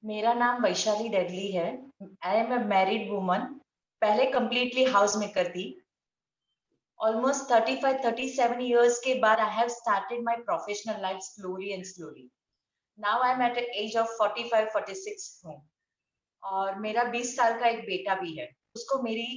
मेरा नाम वैशाली डेडली है। I am a married woman. पहले कंप्लीटली हाउस मेकर थी। ऑलमोस्ट 35-37 years के बाद I have started my professional life slowly and slowly. Now I am at age of 45-46 हूँ। और मेरा 20 साल का एक बेटा भी है। उसको मेरी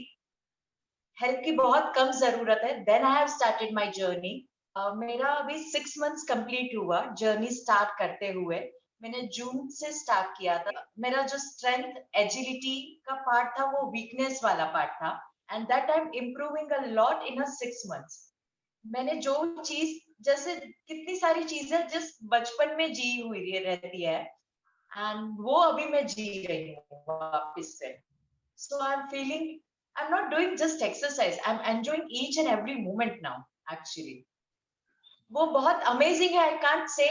हेल्प की बहुत कम जरूरत है। Then I have started my journey. मेरा अभी 6 months कंप्लीट हुआ जर्नी स्टार्ट करते हुए। मैंने जून से स्टार्ट किया था। मेरा जो स्ट्रेंथ एजिलिटी का पार्ट था वो वीकनेस वाला पार्ट था। And that I am improving a lot in a 6 months। मैंने जो चीज, जैसे कितनी सारी चीजें जिस बचपन में जी हुई रहती है, एंड वो अभी मैं जी रही हूँ वापस से। So I'm feeling I'm not doing just exercise. I'm enjoying each and every moment now. Actually, वो बहुत amazing है. I can't say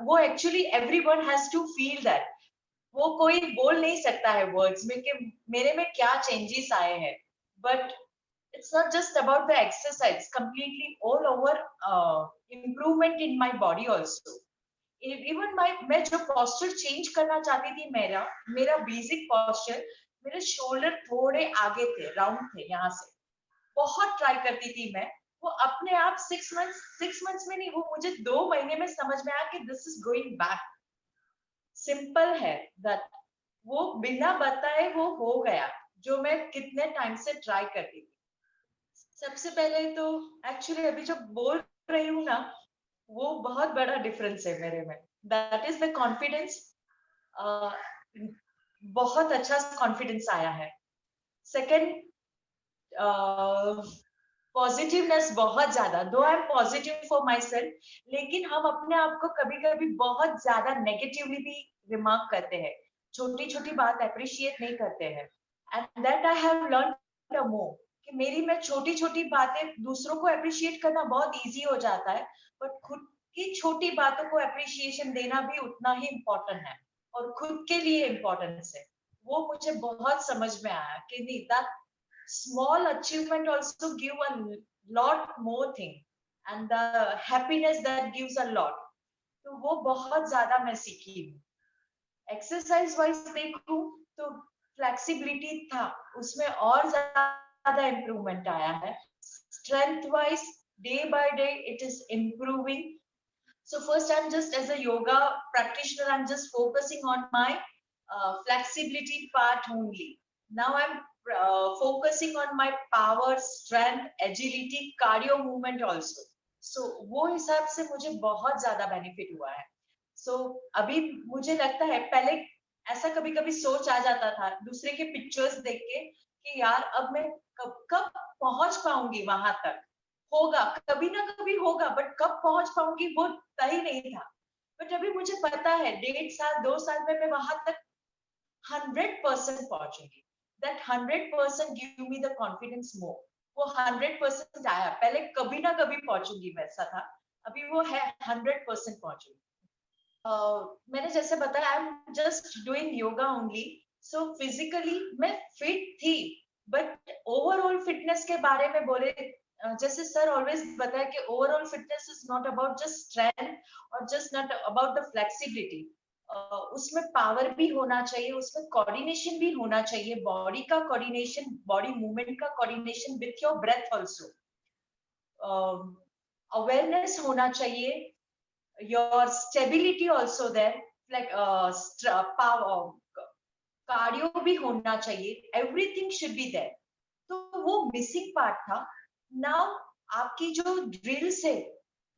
वो actually everyone has to feel that. वो कोई बोल नहीं सकता है words में कि मेरे में क्या changes आए हैं. But it's not just about the exercise. Completely all over improvement in my body also. Even मैं जो posture change करना चाहती थी, मेरा मेरा basic posture, मेरे शोल्डर थोड़े आगे थे, राउंड थे यहाँ से। बहुत ट्राई करती थी मैं। वो अपने आप 6 months में नहीं, वो मुझे 2 महीने में समझ में आया कि this is going back. Simple है दैट। वो बिना बताए वो हो गया, जो मैं कितने टाइम से ट्राई करती थी। सबसे पहले तो एक्चुअली अभी जो बोल रही हूँ ना, वो बहुत बड़ा डिफरेंस है मेरे में। That is the confidence. बहुत अच्छा कॉन्फिडेंस आया है। सेकंड, पॉजिटिवनेस बहुत ज्यादा। दो I am positive for my self, लेकिन हम अपने आप को कभी कभी बहुत ज्यादा नेगेटिवली भी रिमार्क करते हैं। छोटी छोटी बात अप्रिशिएट नहीं करते हैं। And that I have learn more कि मेरी में छोटी छोटी बातें दूसरों को अप्रिशिएट करना बहुत इजी हो जाता है, बट खुद की छोटी बातों को अप्रिशिएशन देना भी उतना ही इम्पोर्टेंट है, और खुद के लिए इम्पोर्टेंस है। वो मुझे बहुत समझ में आया कि नहीं, that small achievement also give a lot more thing, and the happiness that gives a lot. तो वो बहुत ज्यादा मैं सीखी हूँ। एक्सरसाइज वाइज देखूं तो फ्लेक्सिबिलिटी था, उसमें और ज्यादा इम्प्रूवमेंट आया है। Strength wise day by day it is improving. So first, I'm just as a yoga practitioner, I'm just focusing on my flexibility part only. Now I'm focusing on my power, strength, agility, cardio movement also. So वो हिसाब से मुझे बहुत ज्यादा benefit हुआ है। So अभी मुझे लगता है, पहले ऐसा कभी कभी सोच आ जाता था दूसरे के पिक्चर्स देख के कि यार अब मैं कब कब पहुंच पाऊंगी वहां तक। होगा, कभी ना कभी होगा, बट कब पहुंच पाऊंगी वो तय नहीं था। बट अभी मुझे पता है 1.5 साल 2 साल में मैं वहां तक 100% पहुंचूंगी। That 100% give me the confidence more. वो 100% आया, पहले कभी ना कभी पहुंचूंगी वैसा था, अभी वो है 100% पहुंचूंगी। मैंने जैसे बताया, I am just doing yoga only. So physically मैं फिट थी, बट ओवरऑल फिटनेस के बारे में बोले, जैसे सर ऑलवेज बताया कि overall fitness is not about just strength और just not about the flexibility. उसमें पावर भी होना चाहिए, उसमें कोऑर्डिनेशन भी होना चाहिए, बॉडी का कोऑर्डिनेशन, बॉडी मूवमेंट का coordination with your breath also. Awareness होना चाहिए, your stability also there, like power, cardio भी होना चाहिए, एवरीथिंग शुड बी देयर। तो वो मिसिंग पार्ट था। नाउ आपकी जो ड्रिल्स है,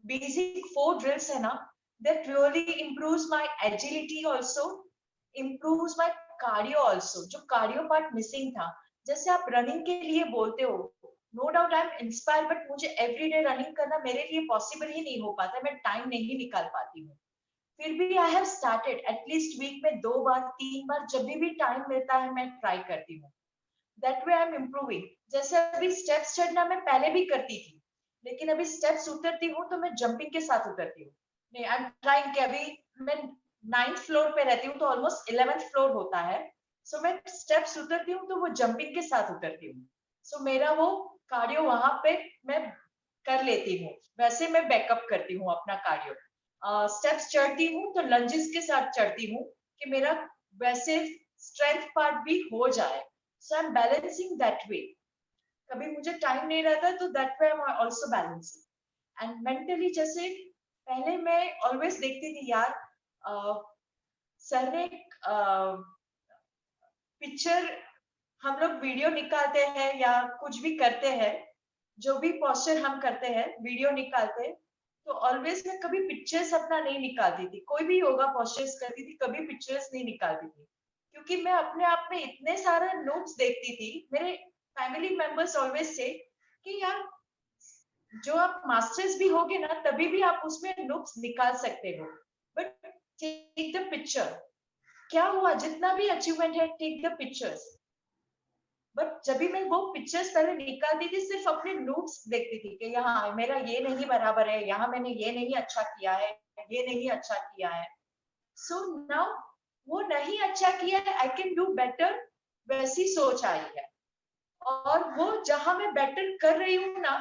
बेसिक 4 ड्रिल्स है ना, that really improves my agility also, improves my cardio also. जो कार्डियो पार्ट मिसिंग था, जैसे आप रनिंग के लिए बोलते हो, no doubt I am inspire, but मुझे एवरीडे रनिंग करना मेरे लिए पॉसिबल ही नहीं हो पाता, मैं टाइम नहीं निकाल पाती हूँ। फिर भी I have started at least week में 2 बार 3 बार, जब भी टाइम मिलता है मैं ट्राई करती हूँ। That way I M improving. जैसे अभी स्टेप्स चढ़ना मैं पहले भी करती थी, लेकिन अभी स्टेप्स उतरती हूँ तो मैं जंपिंग के साथ उतरती हूँ। नहीं, आई एम ट्राइंग कि अभी मैं 9th फ्लोर पे रहती हूँ तो ऑलमोस्ट 11th फ्लोर होता है। सो मैं स्टेप्स उतरती हूँ तो वो जंपिंग के साथ उतरती हूँ। सो मेरा वो कार्डियो वहां पे मैं कर लेती हूँ, वैसे मैं बैकअप करती हूँ अपना कार्डियो। स्टेप्स चढ़ती हूँ तो लंजेस के साथ चढ़ती हूँ कि मेरा वैसे स्ट्रेंथ पार्ट भी हो जाए। So I am balancing that way. कभी मुझे टाइम नहीं रहता तो that way I am also balancing. And mentally जैसे पहले मैं ऑलवेज देखती थी यार, सर ने पिक्चर, हम लोग वीडियो निकालते हैं या कुछ भी करते हैं, जो भी पोस्चर हम करते हैं वीडियो निकालते हैं, तो ऑलवेज मैं कभी पिक्चर्स अपना नहीं निकालती थी। कोई भी योगा पोस्चर्स करती थी, कभी पिक्चर्स नहीं निकालती थी, क्योंकि मैं अपने आप में इतने सारे नोट्स देखती थी। मेरे फैमिली मेंबर्स ऑलवेज से कि यार, जो आप मास्टर्स भी होगे ना तभी भी आप उसमें नोट्स निकाल सकते हो, बट टेक द पिक्चर। क्या हुआ, जितना भी अचीवमेंट है टेक द पिक्चर्स। बट जब भी मैं वो पिक्चर्स पहले निकालती थी, सिर्फ अपने नोट्स देखती थी कि यहाँ मेरा ये नहीं बराबर है, यहाँ मैंने ये नहीं अच्छा किया है, ये नहीं अच्छा किया है। सो नाउ वो नहीं अच्छा किया है, आई कैन डू बेटर, वैसी सोच आई है। और वो जहां मैं बेटर कर रही हूँ ना,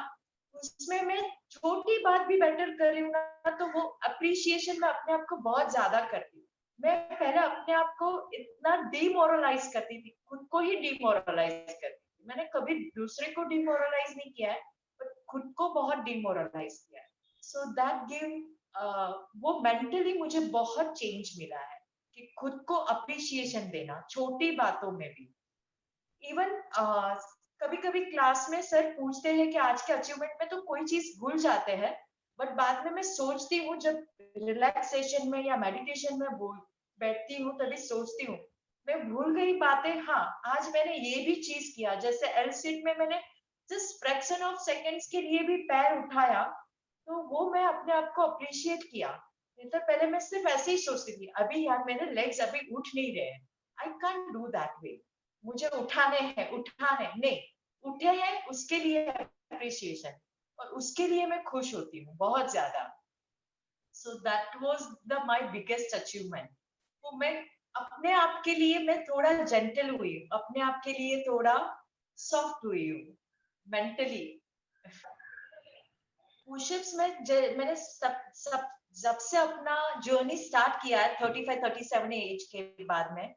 उसमें मैं छोटी बात भी बेटर कर रही हूँ ना, तो वो अप्रिसिएशन में अपने आप को बहुत ज्यादा करती हूँ। मैं पहले अपने आप को इतना डिमोरलाइज करती थी, खुद को ही डिमोरलाइज करती थी। मैंने कभी दूसरे को डिमोरलाइज नहीं किया है, पर खुद को बहुत डिमोरलाइज किया है। सो दैट गिव, वो मेंटली मुझे बहुत चेंज मिला है कि खुद को अप्रिसिएशन देना छोटी बातों में भी। इवन कभी कभी क्लास में सर पूछते हैं कि आज के अचीवमेंट में तो कोई चीज भूल जाते हैं, बट बाद में मैं सोचती हूँ जब रिलैक्सेशन में या मेडिटेशन में बैठती हूँ तभी सोचती हूँ, मैं भूल गई बातें। हाँ, आज मैंने ये भी चीज किया, जैसे एल सीट में मैंने जस्ट फ्रैक्शन ऑफ सेकेंड्स के लिए भी पैर उठाया, तो वो मैं अपने आप को अप्रिशिएट किया। नहीं तो पहले मैं सिर्फ ऐसे ही सोचती थी, अभी यार मेरे लेग्स अभी उठ नहीं रहे हैं, I can't do that way, मुझे उठाने नहीं, उठे हैं उसके लिए अप्रिसिएशन, और उसके लिए मैं खुश होती हूँ बहुत ज्यादा। So that was the my biggest achievement. तो मैं अपने आप के लिए मैं थोड़ा जेंटल हुई हूँ, अपने आप के लिए थोड़ा सॉफ्ट हुई हूँ मेंटली। पुशअप्स में मैंने सब सब जब से अपना जर्नी स्टार्ट किया है 35-37 एज के बाद में,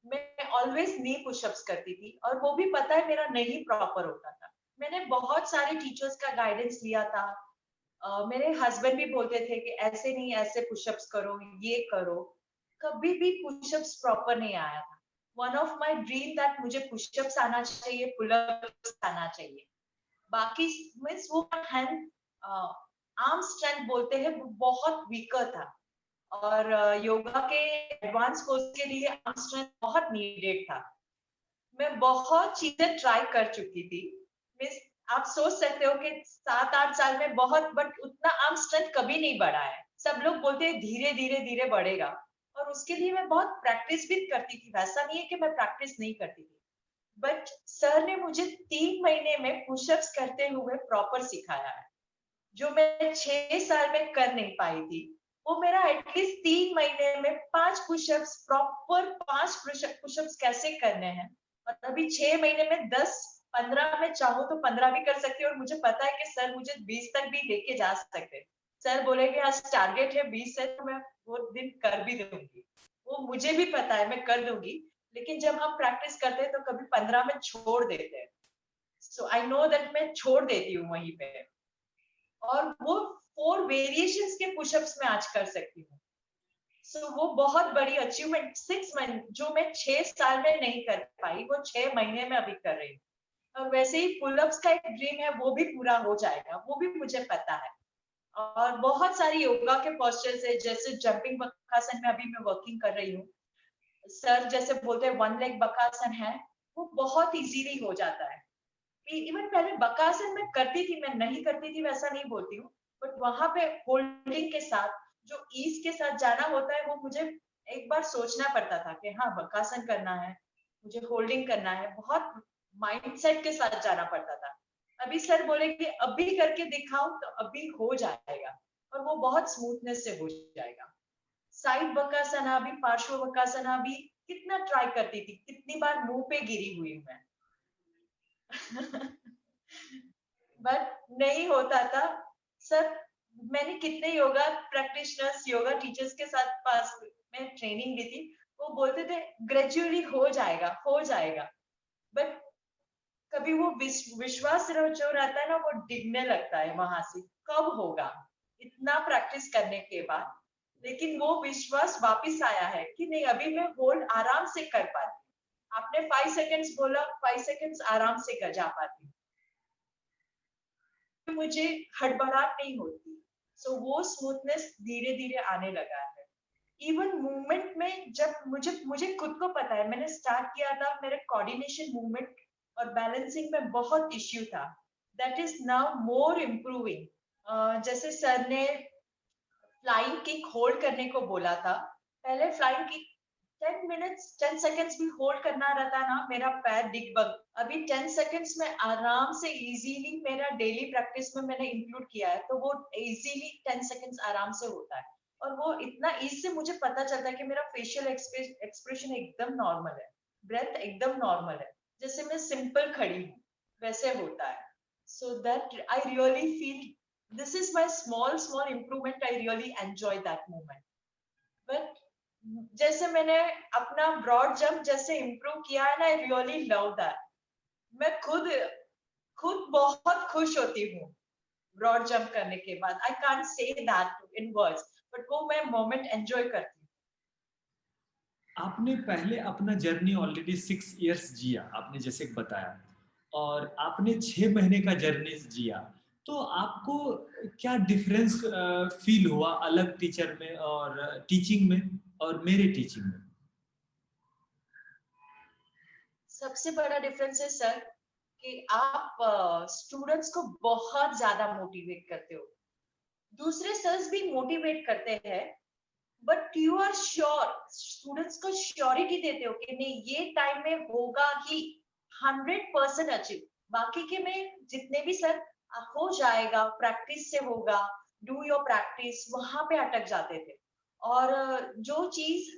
मैं ऑलवेज नी पुशअप्स करती थी, और वो भी पता है मेरा नहीं प्रॉपर होता था। मैंने बहुत सारे टीचर्स का गाइडेंस लिया था। मेरे हस्बैंड भी बोलते थे कि ऐसे नहीं, ऐसे पुशअप्स करो, ये करो, कभी भी पुशअप्स प्रॉपर नहीं आया था। One of my dream that मुझे पुशअप्स आना चाहिए, पुलअप्स आना चाहिए। बाकी मीन्स वो हैंड आर्म स्ट्रेंथ बोलते हैं वो बहुत वीकर था, और योगा के एडवांस कोर्स के लिए आर्म स्ट्रेंथ बहुत नीडेड था। मैं बहुत चीजें ट्राई कर चुकी थी। मीन्स आप सोच सकते हो कि 7-8 साल में बहुत, बट उतना आर्म स्ट्रेंथ कभी नहीं बढ़ा है। सब लोग बोलते हैं धीरे धीरे धीरे बढ़ेगा, और उसके लिए मैं बहुत प्रैक्टिस भी करती थी। वैसा नहीं है कि मैं प्रैक्टिस नहीं करती थी, बट सर ने मुझे 3 महीने में पुशअप्स करते हुए प्रॉपर सिखाया है, जो मैं 6 साल में कर नहीं पाई थी। वो मेरा एटलीस्ट 3 महीने में 5 पुशअप्स, प्रॉपर 5 पुशअप्स कैसे करने हैं, और अभी 6 महीने में 10-15 में चाहूँ तो 15 भी कर सकती हूँ, और मुझे पता है कि सर मुझे 20 तक भी लेके जा सकते हैं। सर बोलेंगे आज टारगेट है 20 से, तो मैं वो दिन कर भी दूंगी, वो मुझे भी पता है मैं कर दूंगी। लेकिन जब हम प्रैक्टिस करते हैं तो कभी 15 में छोड़ देते हैं। सो आई नो दैट मैं छोड़ देती हूँ वहीं पे, और वो 4 वेरिएशंस के पुशअप्स में आज कर सकती हूँ। सो वो बहुत बड़ी अचीवमेंट, 6 मंथ जो मैं 6 साल में नहीं कर पाई, वो 6 महीने में अभी कर रही हूँ। और वैसे ही पुलअप्स का एक ड्रीम है, वो भी पूरा हो जाएगा, वो भी मुझे पता है। और बहुत सारी योगा के पोस्चर्स है, जैसे जंपिंग बकासन में अभी मैं वर्किंग कर रही हूँ। सर जैसे बोलते हैं वन लेग बकासन है, वो बहुत इजीली हो जाता है। इवन पहले बकासन में करती थी, मैं नहीं करती थी वैसा नहीं बोलती हूँ, बट वहां पे होल्डिंग के साथ जो ईज के साथ जाना होता है, वो मुझे एक बार सोचना पड़ता था कि हाँ बकासन करना है, मुझे होल्डिंग करना है, बहुत माइंडसेट के साथ जाना पड़ता था। अभी सर बोले कि अभी करके दिखाओ, तो अभी हो जाएगा, और वो बहुत स्मूथनेस से हो जाएगा। साइड बकासना भी, पार्श्व बकासना भी कितना ट्राई करती थी, कितनी बार मुंह पे गिरी हुई मैं। बट नहीं होता था। सर, मैंने कितने योगा प्रैक्टिशनर्स, योगा टीचर्स के साथ पास में ट्रेनिंग ली थी, वो बोलते थे ग्रेजुअली हो जाएगा, बट कभी वो विश्वास जो रहता है ना वो डिगने लगता है वहां से, कब होगा इतना प्रैक्टिस करने के बाद। लेकिन वो विश्वास वापस आया है कि नहीं, अभी मैं होल्ड आराम से कर पाती हूँ। आपने 5 सेकंड्स बोला, 5 सेकंड्स आराम से कर जा पाती हूँ, मुझे हड़बड़ाहट नहीं होती। सो वो स्मूथनेस धीरे धीरे आने लगा है। इवन मूवमेंट में जब मुझे मुझे खुद को पता है, मैंने स्टार्ट किया था, मेरे कोऑर्डिनेशन, मूवमेंट और बैलेंसिंग में बहुत इश्यू था। That is now more improving. जैसे सर ने फ्लाइंग किक होल्ड करने को बोला था, पहले फ्लाइंग किक 10 मिनट्स 10 सेकेंड्स भी होल्ड करना रहता ना, मेरा पैर डिग बग। अभी 10 सेकेंड्स में आराम से इजीली, मेरा डेली प्रैक्टिस में मैंने इंक्लूड किया है, तो वो इजीली 10 सेकेंड्स आराम से होता है। और वो इतना ईज से मुझे पता चलता है कि मेरा फेशियल एक्सप्रेशन एकदम नॉर्मल है, ब्रेथ एकदम नॉर्मल है, जैसे मैं सिंपल खड़ी हूँ वैसे होता है। So that I really feel this is my small improvement. I really enjoy that moment. But जैसे मैंने अपना ब्रॉड जंप जैसे इम्प्रूव किया है ना, आई रियली लव दैट। मैं खुद खुद बहुत खुश होती हूँ ब्रॉड जंप करने के बाद। I can't say that in words, but वो मैं मोमेंट एंजॉय करती हूँ। आपने पहले अपना जर्नी ऑलरेडी 6 इयर्स जिया, आपने जैसे बताया, और आपने 6 महीने का जर्नी जिया, तो आपको क्या डिफरेंस फील हुआ अलग टीचर में और टीचिंग में और मेरे टीचिंग में? सबसे बड़ा डिफरेंस है सर कि आप स्टूडेंट्स को बहुत ज्यादा मोटिवेट करते हो। दूसरे सर्स भी मोटिवेट करते हैं, but you are sure, students को श्योरिटी देते हो कि नहीं ये टाइम में होगा ही, 100% अचीव। बाकी के में जितने भी सर हो जाएगा, प्रैक्टिस से होगा, डू योर प्रैक्टिस, वहां पे अटक जाते थे। और जो चीज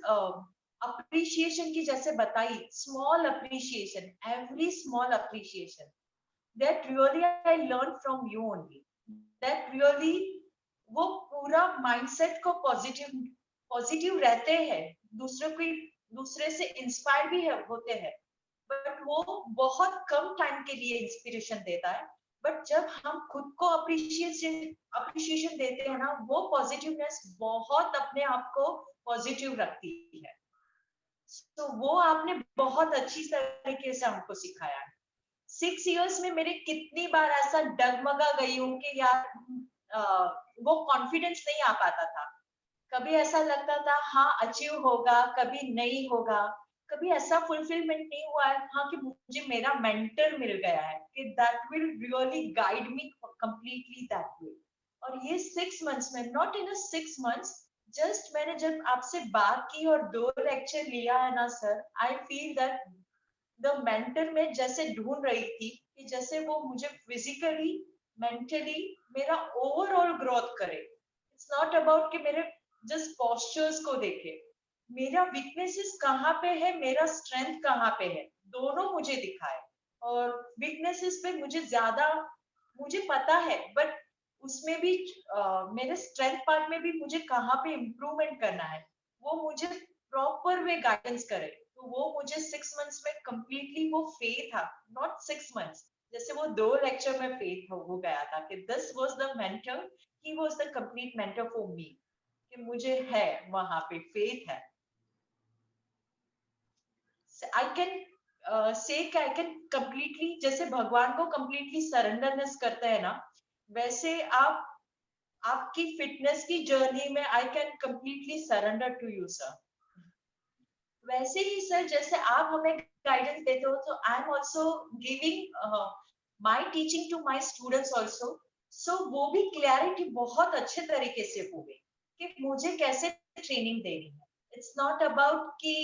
अप्रिशिएशन की जैसे बताई, small appreciation, every small appreciation, that really I learn from you only. That really वो पूरा माइंडसेट को पॉजिटिव पॉजिटिव रहते हैं, दूसरों की दूसरे से इंस्पायर भी होते हैं। बट वो बहुत कम टाइम के लिए इंस्पिरेशन देता है। बट जब हम खुद को अप्रिशिएशन अप्रिशिएशन देते हैं ना, वो पॉजिटिवनेस बहुत अपने आप को पॉजिटिव रखती है। तो वो आपने बहुत अच्छी तरीके से हमको सिखाया है। 6 इयर्स में मेरे कितनी बार ऐसा डगमगा गई हूँ कि यार वो कॉन्फिडेंस नहीं आ पाता था। कभी ऐसा लगता था हाँ अचीव होगा, कभी नहीं होगा, कभी ऐसा फुलफिलमेंट नहीं हुआ है हाँ कि मुझे मेरा मेंटर मिल गया है कि that will really guide me completely that way. और ये 6 मंथ्स में, नॉट इन 6 मंथ्स, जस्ट मैंने जब आपसे बात की और 2 लेक्चर लिया है ना sir, I feel that the mentor में जैसे ढूंढ रही थी कि जैसे वो मुझे फिजिकली, मेंटली, मेरा ओवरऑल ग्रोथ करे। इट्स नॉट अबाउट कि मेरे जस्ट पोस्चर्स को देखे, मेरा वीकनेसेस कहाँ पे है, मेरा स्ट्रेंथ कहाँ पे है, दोनों मुझे दिखाए। और वीकनेसेस पे मुझे ज्यादा मुझे पता है, बट उसमें भी मेरे स्ट्रेंथ पार्ट में भी मुझे कहाँ पे इम्प्रूवमेंट करना है, वो मुझे प्रॉपर वे गाइडेंस करे। तो वो मुझे 6 मंथ्स में कंप्लीटली वो फेथ था, नॉट 6 मंथ्स, जैसे वो 2 लेक्चर में फेथ हो गया था कि this was the mentor, he was the complete mentor for me, कि मुझे है वहां पे फेथ है। I can say I can completely, जैसे भगवान को कंप्लीटली सरेंडरनेस करते हैं ना, वैसे आप आपकी फिटनेस की जर्नी में I can completely surrender to you sir. वैसे ही सर जैसे आप हमें गाइडेंस देते हो, तो I am also giving my teaching to my students also. So वो भी क्लैरिटी बहुत अच्छे तरीके से हो गई कि मुझे कैसे ट्रेनिंग देनी है। इट्स नॉट अबाउट कि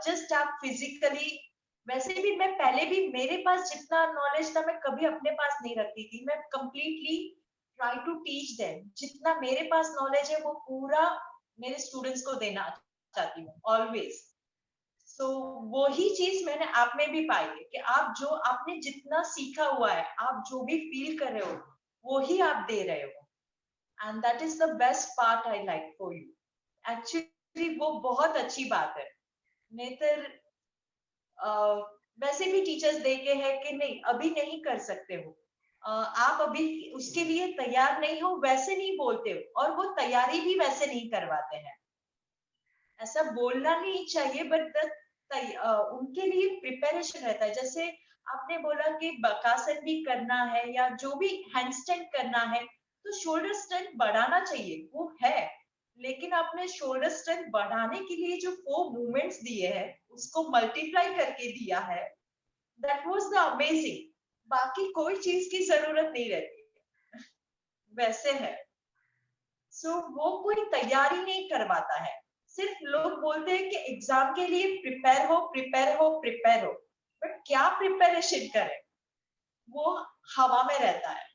जस्ट आप फिजिकली, वैसे भी मैं पहले भी मेरे पास जितना नॉलेज था मैं कभी अपने पास नहीं रखती थी, मैं completely try to teach them, जितना मेरे पास नॉलेज है वो पूरा मेरे स्टूडेंट्स को देना चाहती हूँ ऑलवेज। सो वही चीज मैंने आप में भी पाई है कि आप जो आपने जितना सीखा हुआ है, आप जो भी फील कर रहे हो, वो ही आप दे रहे हो। And that is the best part I like for you. Actually वो बहुत अच्छी बात है। नेतर वैसे भी टीचर्स देखे हैं कि नहीं अभी नहीं कर सकते हो, आप अभी उसके लिए तैयार नहीं हो, वैसे नहीं बोलते हो और वो तैयारी भी वैसे नहीं करवाते हैं। ऐसा बोलना नहीं चाहिए बट उनके लिए प्रिपरेशन रहता है। जैसे आपने बोला कि बकासन भी करना है या जो भी हैंडस्टैंड करना है, तो शोल्डर स्ट्रेंथ बढ़ाना चाहिए, वो है। लेकिन आपने शोल्डर स्ट्रेंथ बढ़ाने के लिए जो 4 मूवमेंट्स दिए हैं उसको मल्टीप्लाई करके दिया है, दैट वाज द अमेजिंग। बाकी कोई चीज की जरूरत नहीं रहती, वैसे है। सो वो कोई तैयारी नहीं करवाता है, सिर्फ लोग बोलते हैं कि एग्जाम के लिए प्रिपेयर हो प्रिपेयर हो प्रिपेयर हो, बट क्या प्रिपरेशन करें, वो हवा में रहता है।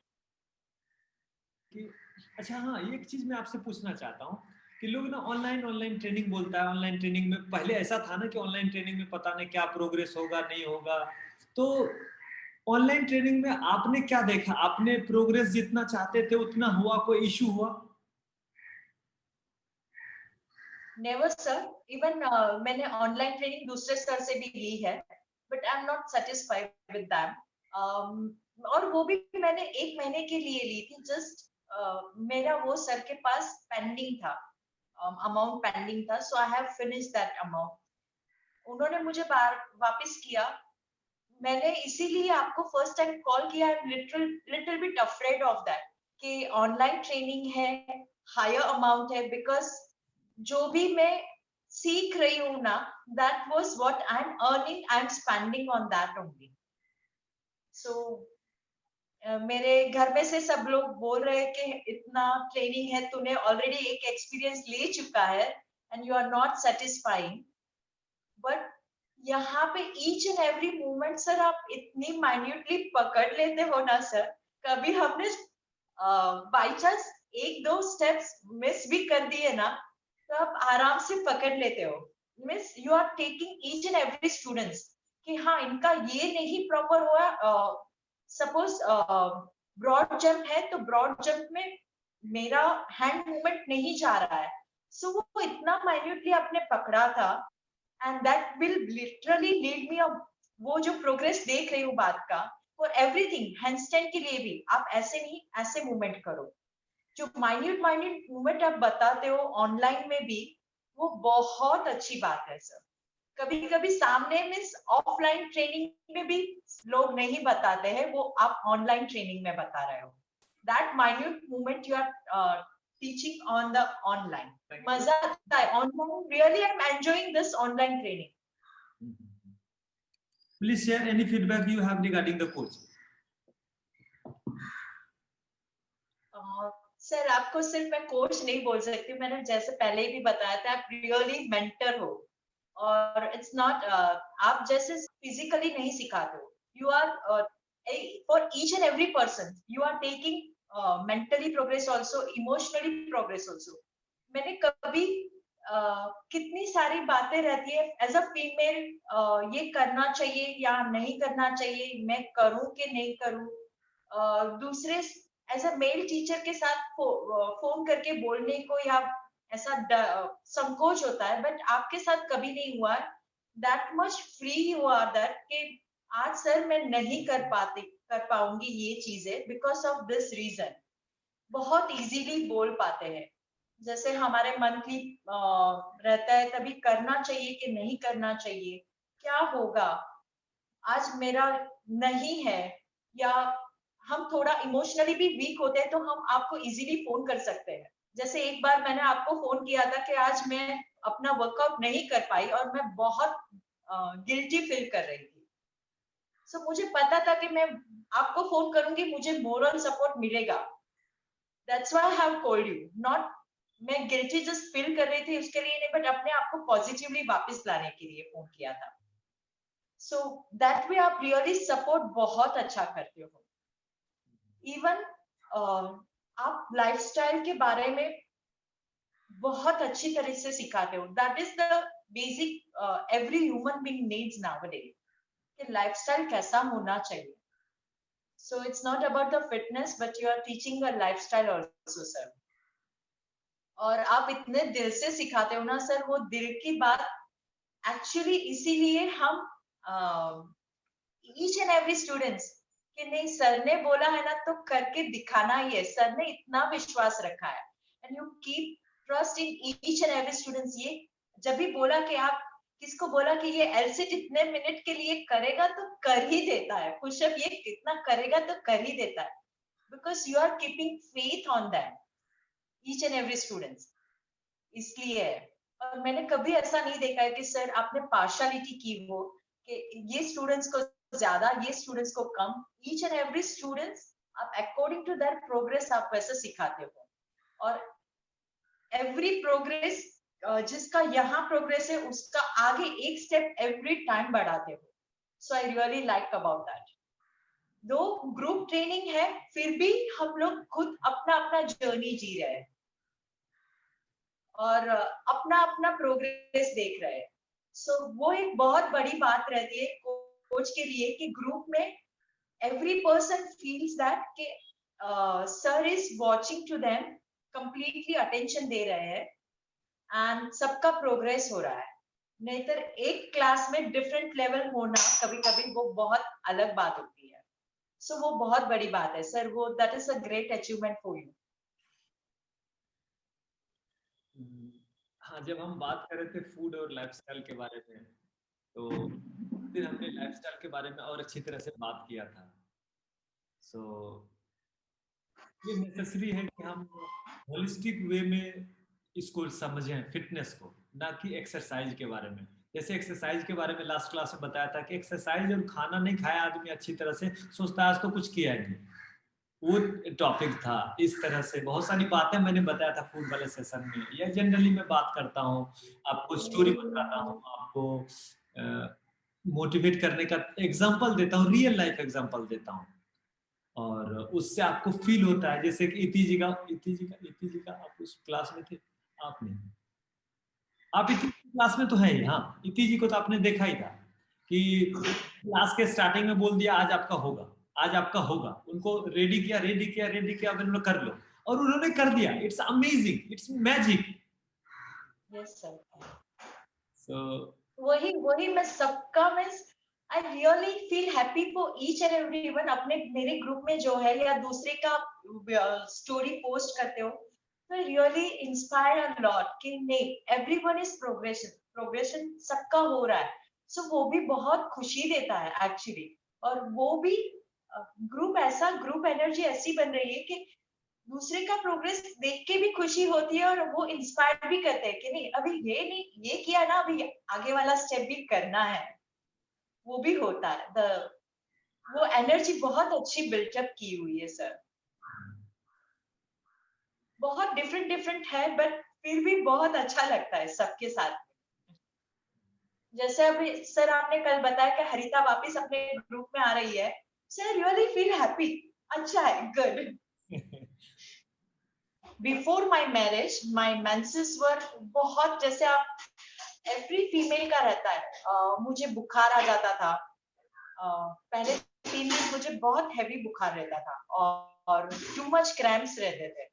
कि अच्छा हाँ, ये एक चीज मैं आपसे पूछना चाहता हूँ कि लोग ना ऑनलाइन ऑनलाइन ट्रेनिंग बोलता है। ऑनलाइन ट्रेनिंग में पहले ऐसा था ना कि ऑनलाइन ट्रेनिंग में पता नहीं क्या प्रोग्रेस होगा नहीं होगा। तो ऑनलाइन ट्रेनिंग में आपने क्या देखा? आपने प्रोग्रेस जितना चाहते थे उतना हुआ? कोई इशू हुआ? नेवर सर, इवन मैंने ऑनलाइन ट्रेनिंग दूसरे सर से भी ली है, but I am not satisfied with them. और वो भी मैंने 1 महीने के लिए ली थी, जस्ट मेरा वो सर के पास पेंडिंग था, अमाउंट पेंडिंग था, so I have finish that amount. उन्होंने मुझे वापस किया। मैंने इसीलिए आपको फर्स्ट टाइम कॉल किया, little little bit afraid of that कि ऑनलाइन ट्रेनिंग है, हायर अमाउंट है, बिकॉज जो भी मैं सीख रही हूँ ना, that was what I am earning, I am spending on that only. So मेरे घर में से सब लोग बोल रहे हैं कि इतना ट्रेनिंग है, तूने ऑलरेडी एक एक्सपीरियंस ले चुका है and you are not satisfying. But यहाँ पे each and every movement sir आप इतनी माइन्यूटली पकड़ लेते हो ना सर, कभी हमने बाई चांस 1-2 स्टेप्स मिस भी कर दिए ना, तो आप आराम से पकड़ लेते हो। Means you are taking each and every students कि हाँ इनका ये नहीं प्रॉपर हुआ। सपोज ब्रॉड जंप है तो ब्रॉड जंप में मेरा हैंड मूवमेंट नहीं जा रहा है, सो वो इतना माइन्यूटली आपने पकड़ा था, and that will literally lead me up. वो जो प्रोग्रेस देख रही हूँ बात का, फॉर एवरीथिंग हैंडस्टैंड के लिए भी आप ऐसे नहीं ऐसे मूवमेंट करो। जो माइन्यूट माइन्यूट मूवमेंट आप बताते हो ऑनलाइन में भी, वो बहुत अच्छी बात है सर। कभी कभी सामने मीन्स ऑफलाइन ट्रेनिंग में भी लोग नहीं बताते हैं, वो आप ऑनलाइन ट्रेनिंग में बता रहे हो। That minute movement you are teaching on the online, मजा आता है online. Really I am enjoying this online training. Please share any feedback you have regarding the coach. Sir आपको सिर्फ मैं कोच नहीं बोल सकती, मैंने जैसे पहले ही भी बताया था, आप रियली मेंटर हो। और इट्स नॉट आप जैसे फिजिकली नहीं सिखाते हो, you are for each and every person you are taking mentally progress also, emotionally progress also. मैंने कभी कितनी सारी बातें रहती है एज अ फीमेल, ये करना चाहिए या नहीं करना चाहिए, मैं करूं कि नहीं करूं। दूसरे एज अ मेल टीचर के साथ फोन करके बोलने को या ऐसा संकोच होता है, बट आपके साथ कभी नहीं हुआ। दैट मच फ्री हुआ दैट कि आज सर मैं नहीं कर पाऊंगी ये चीजें बिकॉज ऑफ दिस रीजन, बहुत इजीली बोल पाते हैं। जैसे हमारे मंथली रहता है, तभी करना चाहिए कि नहीं करना चाहिए, क्या होगा, आज मेरा नहीं है, या हम थोड़ा इमोशनली भी वीक होते हैं तो हम आपको इजीली फोन कर सकते हैं। जैसे एक बार मैंने आपको फोन किया था कि आज मैं अपना वर्कआउट नहीं कर पाई और मैं बहुत गिल्टी फील कर रही थी। सो मुझे पता था कि मैं आपको फोन करूंगी, मुझे मोरल सपोर्ट मिलेगा। That's why I have called you, not मैं गिल्टी जस्ट फील कर रही थी उसके लिए नहीं, बट अपने आप को पॉजिटिवली वापस लाने के लिए फोन किया था। सो दैट वे आप रियली सपोर्ट बहुत अच्छा करते हो। इवन आप लाइफस्टाइल के बारे में बहुत अच्छी तरह से सिखाते हो। That is the basic every human being needs nowadays, कि लाइफस्टाइल कैसा होना चाहिए। So it's not about the fitness but you are teaching a lifestyle also sir. और आप इतने दिल से सिखाते हो ना सर, वो दिल की बात एक्चुअली इसीलिए हम ईच एंड एवरी स्टूडेंट्स कि नहीं सर ने बोला है ना तो करके दिखाना ही है, सर ने इतना विश्वास रखा है, and you keep trust in each and every students. ये जब भी बोला कि आप किसको बोला कि ये एलसिट इतने मिनट के लिए करेगा तो कर ही देता है, पुशअप ये कितना करेगा तो कर ही देता है, because you are keeping faith on that each and every students. इसलिए है। और मैंने कभी ऐसा नहीं देखा है कि सर आपने पार्शलिटी की हो कि ये स्टूडेंट्स को ज्यादा ये स्टूडेंट्स को कम। ईच एंड एवरी स्टूडेंट्स आप अकॉर्डिंग टू दैट प्रोग्रेस आप वैसे सिखाते हो, और एवरी प्रोग्रेस जिसका यहाँ प्रोग्रेस है उसका आगे एक स्टेप एवरी टाइम बढ़ाते हो। So I really like about that. Though group training है फिर भी हम लोग खुद अपना अपना जर्नी जी रहे हैं और अपना अपना प्रोग्रेस देख रहे हैं। सो वो एक बहुत बड़ी बात रहती है कोच के लिए कि ग्रुप में एवरी पर्सन फील्स दैट कि sir is watching to them, completely attention दे रहे हैं एंड सबका प्रोग्रेस हो रहा है। नहीं तो एक क्लास में डिफरेंट लेवल होना कभी कभी वो बहुत अलग बात होती है। सो वो बहुत बड़ी बात है सर, वो that is a great achievement for you. हाँ, जब हम बात कर रहे थे फूड और लाइफस्टाइल के बारे में, तो फिर हमने लाइफस्टाइल के बारे में और अच्छी तरह से बात किया था। सो ये नेसेसरी है कि हम होलिस्टिक वे में इसको समझें, फिटनेस को, ना कि एक्सरसाइज के बारे में। जैसे एक्सरसाइज के बारे में लास्ट क्लास में बताया था कि एक्सरसाइज और खाना नहीं खाया आदमी अच्छी तरह से, सोचता है आज तो कुछ किया ही नहीं, वो टॉपिक था। इस तरह से बहुत सारी बातें मैंने बताया था फूड वाले सेशन में, या जनरली मैं बात करता हूँ, आपको स्टोरी बताता हूँ, आपको मोटिवेट करने का एग्जांपल देता हूँ, रियल लाइफ एग्जांपल देता हूँ, और उससे आपको फील होता है। जैसे कि इति जी का आप उस क्लास में थे? आप नहीं, आप इति क्लास में तो है ही। हाँ, इति जी को तो आपने देखा ही था कि क्लास के स्टार्टिंग में बोल दिया आज आपका होगा, आज आपका होगा। उनको रेडी किया उन्होंने कर लो, और उन्होंने कर दिया। It's amazing, it's magic. Yes sir. So वही वही मैं सबका मैं I really feel happy for each and every one. अपने मेरे ग्रुप में जो है या दूसरे का स्टोरी पोस्ट करते हो तो I really inspire a lot कि नहीं एवरीवन इज प्रोग्रेशन, प्रोग्रेशन सबका हो रहा है। सो वो भी बहुत खुशी देता है एक्चुअली। और वो भी ग्रुप ऐसा ग्रुप एनर्जी ऐसी बन रही है कि दूसरे का प्रोग्रेस देख के भी खुशी होती है और वो इंस्पायर भी करते हैं कि नहीं अभी ये नहीं ये किया ना, अभी आगे वाला स्टेप भी करना है। वो भी होता है वो एनर्जी बहुत अच्छी बिल्टअप की हुई है सर। बहुत डिफरेंट डिफरेंट है बट फिर भी बहुत अच्छा लगता है सबके साथ। जैसे अभी सर आपने कल बताया कि हरिता वापस अपने ग्रुप में आ रही है, सर रियली फील हैप्पी। अच्छा है, good. Before my marriage my menses were बहुत, जैसे आप एवरी फीमेल का रहता है, मुझे बुखार आ जाता था। पहले 3 दिन मुझे बहुत हैवी बुखार रहता था और टू मच क्रैम्प्स रहते थे।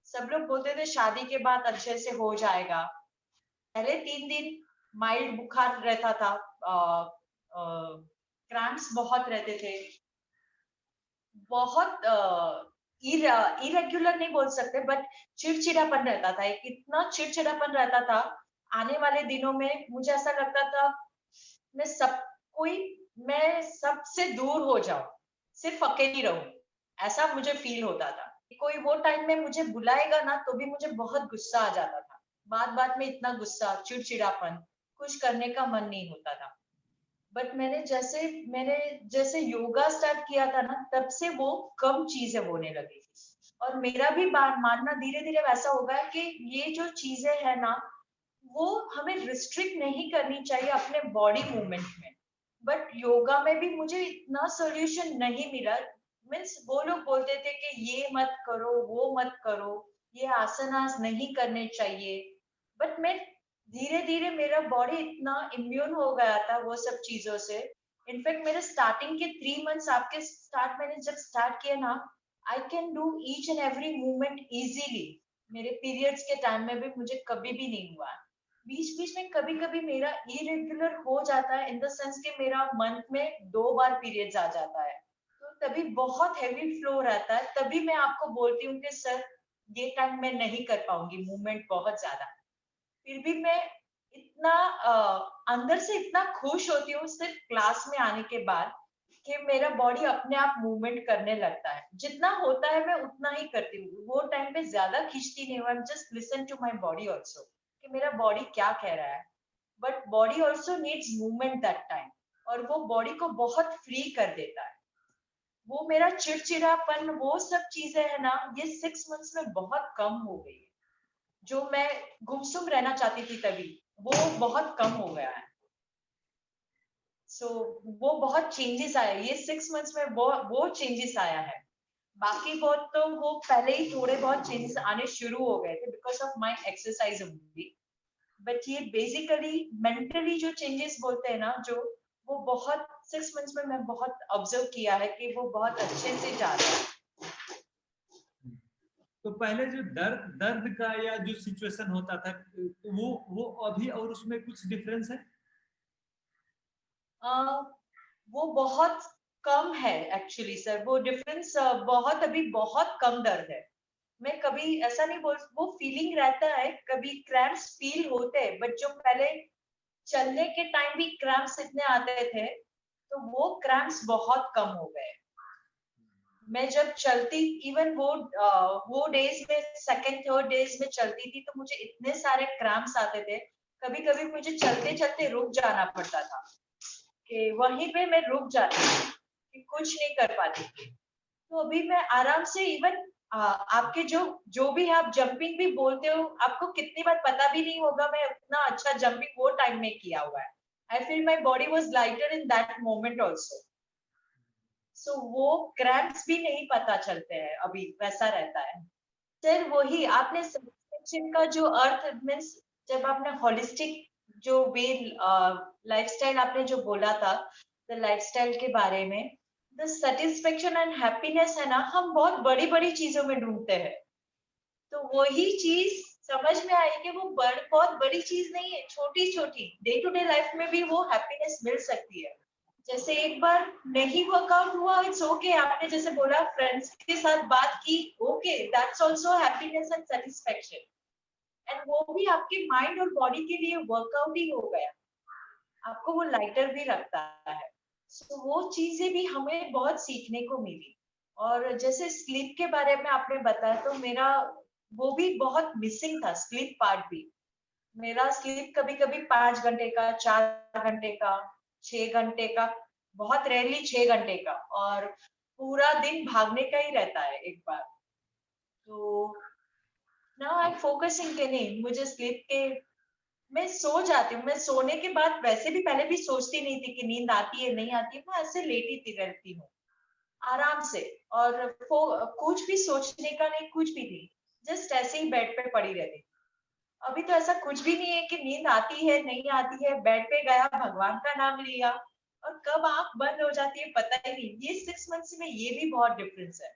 सब लोग बोलते थे शादी के बाद अच्छे से हो जाएगा। पहले 3 दिन माइल्ड बुखार रहता था, क्रैम्प्स बहुत रहते थे, बहुत इरेग्युलर नहीं बोल सकते बट चिड़चिड़ापन रहता था, एक इतना चिड़चिड़ापन रहता था। आने वाले दिनों में मुझे ऐसा लगता था मैं सब कोई मैं सबसे दूर हो जाऊं, सिर्फ अकेली रहूं, ऐसा मुझे फील होता था। कोई वो टाइम में मुझे बुलाएगा ना तो भी मुझे बहुत गुस्सा आ जाता था, बात बात में इतना गुस्सा, चिड़चिड़ापन, कुछ करने का मन नहीं होता था। बट मैंने जैसे योगा स्टार्ट किया था ना तब से वो कम चीजें होने लगी थी। और मेरा भी मानना धीरे धीरे वैसा होगा कि ये जो चीजें है ना वो हमें रिस्ट्रिक्ट नहीं करनी चाहिए अपने बॉडी मूवमेंट में। बट योगा में भी मुझे इतना सोल्यूशन नहीं मिला। मीन्स वो लोग बोलते थे कि ये मत करो वो मत करो, ये आसनास नहीं करने चाहिए। बट मैं धीरे धीरे मेरा बॉडी इतना इम्यून हो गया था वो सब चीजों से। इनफैक्ट मेरे स्टार्टिंग के 3 मंथ्स आपके स्टार्ट मैंने जब स्टार्ट किया ना I can do each and every movement easily. मेरे पीरियड्स के टाइम में भी मुझे कभी भी नहीं हुआ। बीच बीच में कभी कभी मेरा इरेगुलर हो जाता है, इन द सेंस कि मेरा मंथ में 2 बार पीरियड्स आ जाता है, तो तभी बहुत हैवी फ्लो रहता है, तभी मैं आपको बोलती हूँ कि सर ये टाइम मैं नहीं कर पाऊंगी, मूवमेंट बहुत ज्यादा। फिर भी मैं इतना अंदर से इतना खुश होती हूँ सिर्फ क्लास में आने के बाद कि मेरा बॉडी अपने आप मूवमेंट करने लगता है, जितना होता है मैं उतना ही करती हूँ, वो टाइम पे ज्यादा खींचती नहीं हूँ, I am just listen to my body also कि मेरा बॉडी क्या कह रहा है। But body also needs movement that time, और वो बॉडी को बहुत फ्री कर देता है। वो मेरा चिड़चिड़ापन, वो सब चीजें है ना, ये 6 मंथ्स में बहुत कम हो गई है। जो मैं गुमसुम रहना चाहती थी तभी, वो बहुत कम हो गया है। सो वो बहुत चेंजेस आया ये 6 मंथ्स में, वो चेंजेस आया है। बाकी बहुत तो वो पहले ही थोड़े बहुत चेंजेस आने शुरू हो गए थे because of my exercise only. But ये बेसिकली मेंटली जो चेंजेस बोलते हैं ना, जो वो बहुत 6 मंथ्स में मैं बहुत ऑब्जर्व किया है कि वो बहुत अच्छे से जा रहा है। तो पहले जो दर्द दर्द का या जो सिचुएशन होता था, वो अभी और उसमें कुछ डिफरेंस है? वो बहुत कम है एक्चुअली सर, वो डिफरेंस बहुत, अभी बहुत कम दर्द है। मैं कभी ऐसा नहीं बोल, वो फीलिंग रहता है, कभी क्रैम्प्स फील होते हैं, बट जो पहले चलने के टाइम भी क्रैम्प्स इतने आते थे, तो वो क्रैम्प्स बहुत कम हो गए। मैं जब चलती, इवन वो डेज में, सेकंड थर्ड डेज में चलती थी, तो मुझे इतने सारे क्रैम्प्स आते थे, कभी कभी मुझे चलते चलते रुक जाना पड़ता था, कि वहीं पे मैं रुक जाती थी, कि कुछ नहीं कर पाती थी। तो अभी मैं आराम से, इवन आपके जो जो भी आप जंपिंग भी बोलते हो, आपको कितनी बार पता भी नहीं होगा मैं उतना अच्छा जंपिंग वो टाइम में किया हुआ है। I feel my body was lighter in that moment also. So वो क्रैम्प्स भी नहीं पता चलते हैं, अभी वैसा रहता है। सर वही आपने सेटिस्फेक्शन का जो अर्थ मीन्स, जब आपने होलिस्टिक जो वे लाइफस्टाइल आपने जो बोला था, द लाइफस्टाइल के बारे में, द सेटिस्फेक्शन एंड हैप्पीनेस है ना, हम बहुत बड़ी बड़ी चीजों में ढूंढते हैं। तो वही चीज समझ में आई कि वो बहुत बड़ी चीज नहीं है, छोटी छोटी डे टू डे लाइफ में भी वो हैप्पीनेस मिल सकती है। जैसे एक बार नहीं वर्कआउट हुआ, इट्स ओके, आपने जैसे बोला फ्रेंड्स के साथ बात की, okay, that's also happiness and satisfaction, and वो भी आपके माइंड और बॉडी के लिए वर्कआउट ही हो गया, आपको वो लाइटर भी रखता है। so, वो चीजें भी हमें बहुत सीखने को मिली। और जैसे स्लीप के बारे में आपने बताया, तो मेरा वो भी बहुत मिसिंग था, स्लीप पार्ट भी। मेरा स्लीप कभी कभी 5 घंटे का, 4 घंटे का, 6 घंटे का, बहुत रेयरली 6 घंटे का, और पूरा दिन भागने का ही रहता है एक बार। तो नाउ आई फोकसिंग के नहीं, मुझे स्लीप के, मैं सो जाती हूँ, मैं सोने के बाद वैसे भी पहले भी सोचती नहीं थी कि नींद आती है नहीं आती है, मैं ऐसे लेटी थी रहती हूँ आराम से, और कुछ भी सोचने का नहीं, कुछ भी नहीं, जस्ट ऐसे ही बेड पे पड़ी रहती। अभी तो ऐसा कुछ भी नहीं है कि नींद आती है नहीं आती है, बेड पे गया, भगवान का नाम लिया, और कब आंख बंद हो जाती है पता ही नहीं। ये 6 मंथ्स में ये भी बहुत डिफरेंस है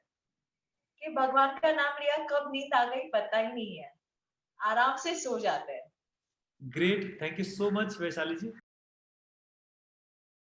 कि भगवान का नाम लिया, कब नींद आ गई पता ही नहीं है, आराम से सो जाते हैं। Great, thank you so much Vaishali ji.